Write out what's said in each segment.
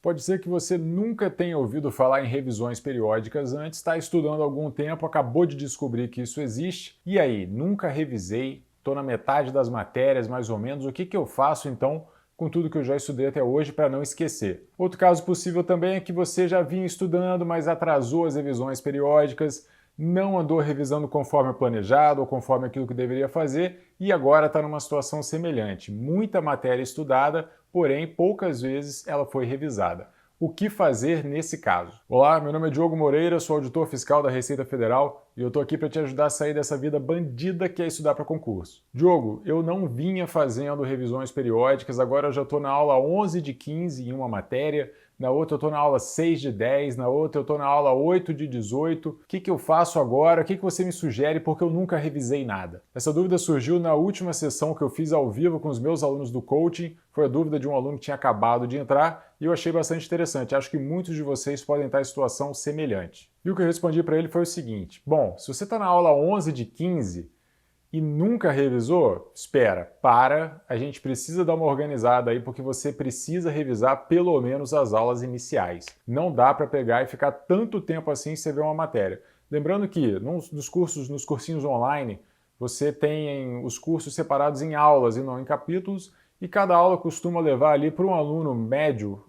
Pode ser que você nunca tenha ouvido falar em revisões periódicas antes, está estudando há algum tempo, acabou de descobrir que isso existe. E aí, nunca revisei, estou na metade das matérias mais ou menos, o que eu faço então com tudo que eu já estudei até hoje para não esquecer? Outro caso possível também é que você já vinha estudando, mas atrasou as revisões periódicas, não andou revisando conforme planejado ou conforme aquilo que deveria fazer e agora está numa situação semelhante. Muita matéria estudada, porém poucas vezes ela foi revisada. O que fazer nesse caso? Olá, meu nome é Diogo Moreira, sou auditor fiscal da Receita Federal e eu estou aqui para te ajudar a sair dessa vida bandida que é estudar para concurso. Diogo, eu não vinha fazendo revisões periódicas, agora eu já estou na aula 11 de 15 em uma matéria, na outra eu estou na aula 6 de 10, na outra eu estou na aula 8 de 18. O que eu faço agora? O que você me sugere? Porque eu nunca revisei nada. Essa dúvida surgiu na última sessão que eu fiz ao vivo com os meus alunos do coaching. Foi a dúvida de um aluno que tinha acabado de entrar e eu achei bastante interessante. Acho que muitos de vocês podem estar em situação semelhante. E o que eu respondi para ele foi o seguinte: bom, se você está na aula 11 de 15 e nunca revisou, espera, a gente precisa dar uma organizada aí porque você precisa revisar pelo menos as aulas iniciais. Não dá para pegar e ficar tanto tempo assim sem ver uma matéria. Lembrando que nos cursinhos online, você tem os cursos separados em aulas e não em capítulos, e cada aula costuma levar ali para um aluno médio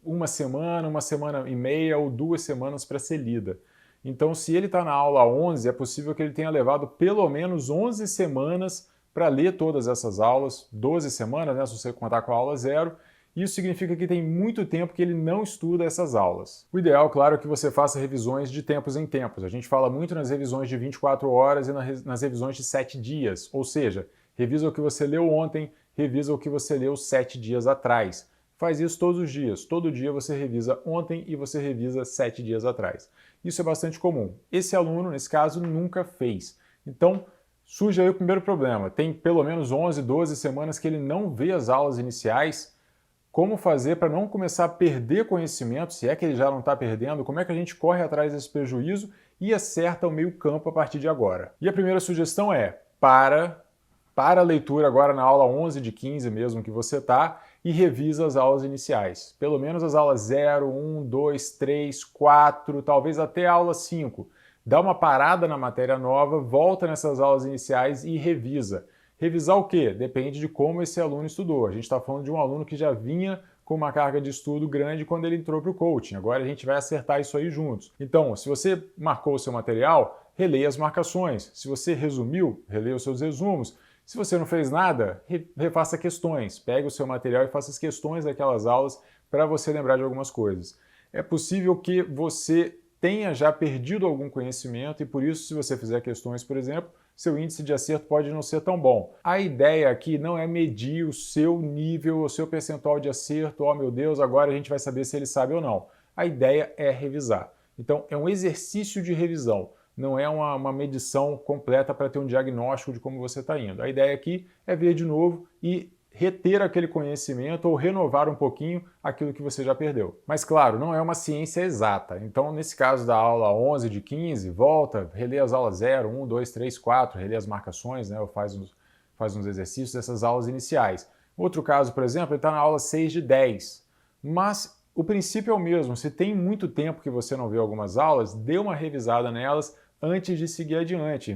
uma semana e meia ou 2 semanas para ser lida. Então, se ele está na aula 11, é possível que ele tenha levado pelo menos 11 semanas para ler todas essas aulas, 12 semanas, né, se você contar com a aula 0. Isso significa que tem muito tempo que ele não estuda essas aulas. O ideal, claro, é que você faça revisões de tempos em tempos. A gente fala muito nas revisões de 24 horas e nas revisões de 7 dias, ou seja, revisa o que você leu ontem, revisa o que você leu 7 dias atrás. Faz isso todos os dias. Todo dia você revisa ontem e você revisa 7 dias atrás. Isso é bastante comum. Esse aluno, nesse caso, nunca fez. Então, surge aí o primeiro problema. Tem pelo menos 11, 12 semanas que ele não vê as aulas iniciais. Como fazer para não começar a perder conhecimento, se é que ele já não está perdendo? Como é que a gente corre atrás desse prejuízo e acerta o meio campo a partir de agora? E a primeira sugestão é: para a leitura agora na aula 11 de 15 mesmo que você está e revisa as aulas iniciais. Pelo menos as aulas 0, 1, 2, 3, 4, talvez até a aula 5. Dá uma parada na matéria nova, volta nessas aulas iniciais e revisa. Revisar o quê? Depende de como esse aluno estudou. A gente está falando de um aluno que já vinha com uma carga de estudo grande quando ele entrou para o coaching. Agora a gente vai acertar isso aí juntos. Então, se você marcou o seu material, releia as marcações. Se você resumiu, releia os seus resumos. Se você não fez nada, refaça questões. Pegue o seu material e faça as questões daquelas aulas para você lembrar de algumas coisas. É possível que você tenha já perdido algum conhecimento e por isso, se você fizer questões, por exemplo, seu índice de acerto pode não ser tão bom. A ideia aqui não é medir o seu nível, o seu percentual de acerto. Oh, meu Deus, agora a gente vai saber se ele sabe ou não. A ideia é revisar. Então, é um exercício de revisão. Não é uma medição completa para ter um diagnóstico de como você está indo. A ideia aqui é ver de novo e reter aquele conhecimento ou renovar um pouquinho aquilo que você já perdeu. Mas claro, não é uma ciência exata. Então, nesse caso da aula 11 de 15, volta, relê as aulas 0, 1, 2, 3, 4, relê as marcações, né, ou faz uns exercícios dessas aulas iniciais. Outro caso, por exemplo, ele está na aula 6 de 10. Mas o princípio é o mesmo. Se tem muito tempo que você não vê algumas aulas, dê uma revisada nelas antes de seguir adiante.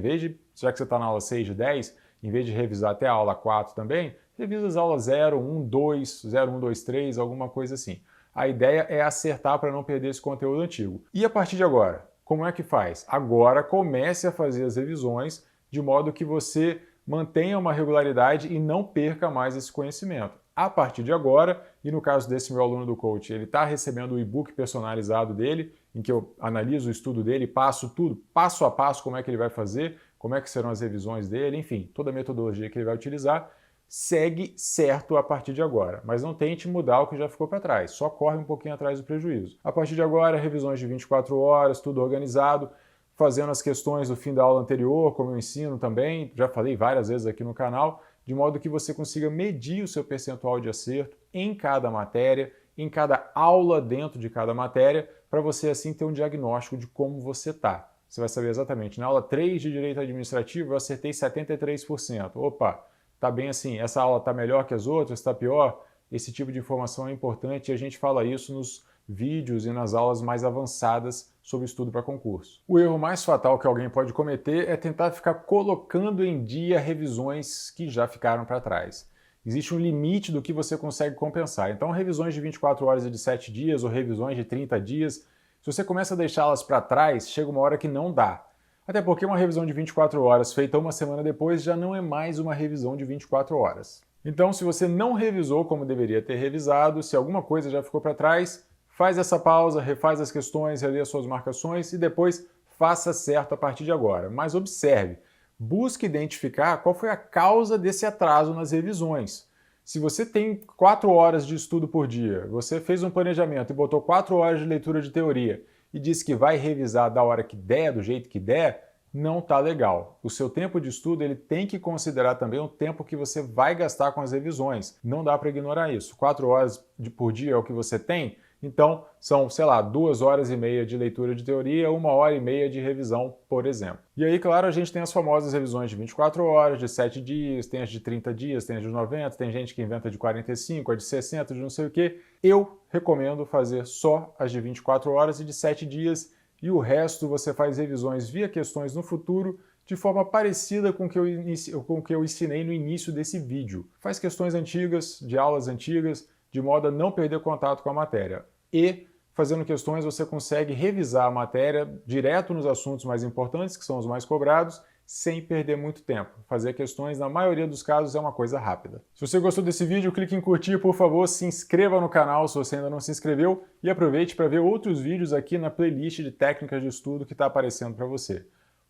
Já que você está na aula 6 de 10, em vez de revisar até a aula 4 também, revisa as aulas 0, 1, 2, 0, 1, 2, 3, alguma coisa assim. A ideia é acertar para não perder esse conteúdo antigo. E a partir de agora, como é que faz? Agora comece a fazer as revisões de modo que você mantenha uma regularidade e não perca mais esse conhecimento. A partir de agora, e no caso desse meu aluno do coach, ele está recebendo o e-book personalizado dele, em que eu analiso o estudo dele, passo tudo, passo a passo, como é que ele vai fazer, como é que serão as revisões dele, enfim, toda a metodologia que ele vai utilizar, segue certo a partir de agora. Mas não tente mudar o que já ficou para trás, só corre um pouquinho atrás do prejuízo. A partir de agora, revisões de 24 horas, tudo organizado, fazendo as questões do fim da aula anterior, como eu ensino também, já falei várias vezes aqui no canal, de modo que você consiga medir o seu percentual de acerto em cada matéria, em cada aula dentro de cada matéria, para você assim ter um diagnóstico de como você está. Você vai saber exatamente, na aula 3 de Direito Administrativo eu acertei 73%. Opa, está bem assim, essa aula está melhor que as outras, está pior? Esse tipo de informação é importante e a gente fala isso vídeos e nas aulas mais avançadas sobre estudo para concurso. O erro mais fatal que alguém pode cometer é tentar ficar colocando em dia revisões que já ficaram para trás. Existe um limite do que você consegue compensar. Então, revisões de 24 horas e de 7 dias ou revisões de 30 dias, se você começa a deixá-las para trás, chega uma hora que não dá. Até porque uma revisão de 24 horas feita uma semana depois já não é mais uma revisão de 24 horas. Então, se você não revisou como deveria ter revisado, se alguma coisa já ficou para trás, faz essa pausa, refaz as questões, relê as suas marcações e depois faça certo a partir de agora. Mas observe, busque identificar qual foi a causa desse atraso nas revisões. Se você tem 4 horas de estudo por dia, você fez um planejamento e botou 4 horas de leitura de teoria e disse que vai revisar da hora que der, do jeito que der, não está legal. O seu tempo de estudo ele tem que considerar também o tempo que você vai gastar com as revisões. Não dá para ignorar isso. 4 horas por dia é o que você tem, então são, sei lá, 2 horas e meia de leitura de teoria, 1 hora e meia de revisão, por exemplo. E aí, claro, a gente tem as famosas revisões de 24 horas, de 7 dias, tem as de 30 dias, tem as de 90, tem gente que inventa de 45, a de 60, de não sei o quê. Eu recomendo fazer só as de 24 horas e de 7 dias, e o resto você faz revisões via questões no futuro de forma parecida com o que eu ensinei no início desse vídeo. Faz questões antigas, de aulas antigas, de modo a não perder contato com a matéria. E, fazendo questões, você consegue revisar a matéria direto nos assuntos mais importantes, que são os mais cobrados, sem perder muito tempo. Fazer questões, na maioria dos casos, é uma coisa rápida. Se você gostou desse vídeo, clique em curtir, por favor, se inscreva no canal se você ainda não se inscreveu e aproveite para ver outros vídeos aqui na playlist de técnicas de estudo que está aparecendo para você.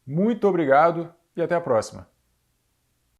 Muito obrigado e até a próxima!